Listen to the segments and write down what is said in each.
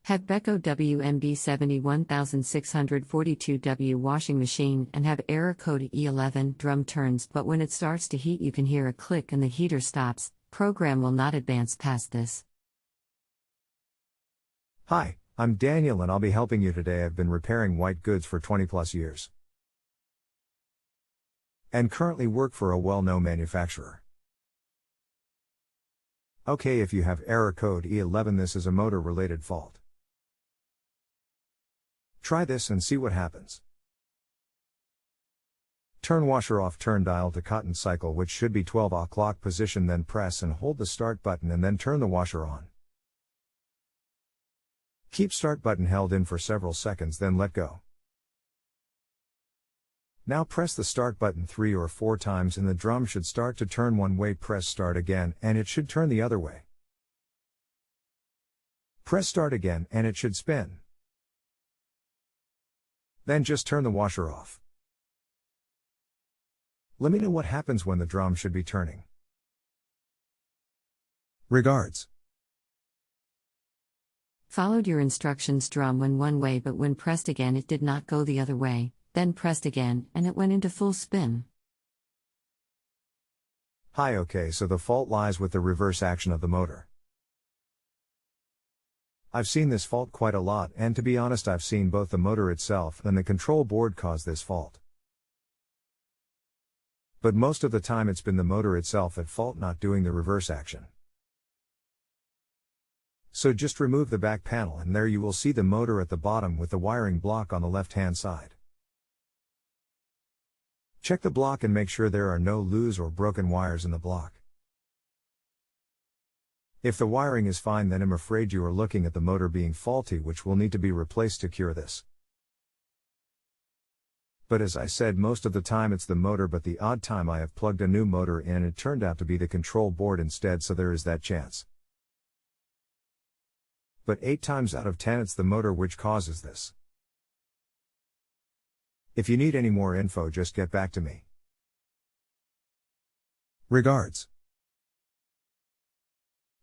Have Beko WMB 71642W washing machine and have error code e11 drum turns, but when it starts to heat you can hear a click and the heater stops. Program will not advance past this. Hi, I'm Daniel and I'll be helping you today. I've been repairing white goods for 20 plus years and currently work for a well-known manufacturer. Okay, if you have error code E11, this is a motor-related fault. Try this and see what happens. Turn washer off, turn dial to cotton cycle, which should be 12 o'clock position, then press and hold the start button and then turn the washer on. Keep start button held in for several seconds, then let go. Now press the start button 3 or 4 times and the drum should start to turn one way. Press start again and it should turn the other way. Press start again and it should spin. Then just turn the washer off. Let me know what happens when the drum should be turning. Regards. Followed your instructions. Drum went one way, but when pressed again it did not go the other way, then pressed again and it went into full spin. Hi, okay, so the fault lies with the reverse action of the motor. I've seen this fault quite a lot, and to be honest I've seen both the motor itself and the control board cause this fault. But most of the time it's been the motor itself at fault, not doing the reverse action. So just remove the back panel and there you will see the motor at the bottom with the wiring block on the left hand side. Check the block and make sure there are no loose or broken wires in the block. If the wiring is fine, then I'm afraid you are looking at the motor being faulty, which will need to be replaced to cure this. But as I said, most of the time it's the motor, but the odd time I have plugged a new motor in and it turned out to be the control board instead, so there is that chance. But 8 times out of 10 it's the motor which causes this. If you need any more info, just get back to me. Regards.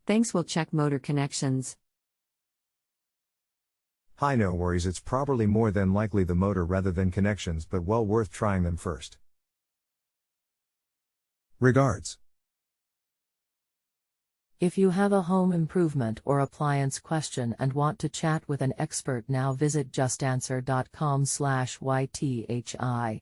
Thanks. We'll check motor connections. Hi, no worries, it's probably more than likely the motor rather than connections, but well worth trying them first. Regards. If you have a home improvement or appliance question and want to chat with an expert, now visit JustAnswer.com/YTHI.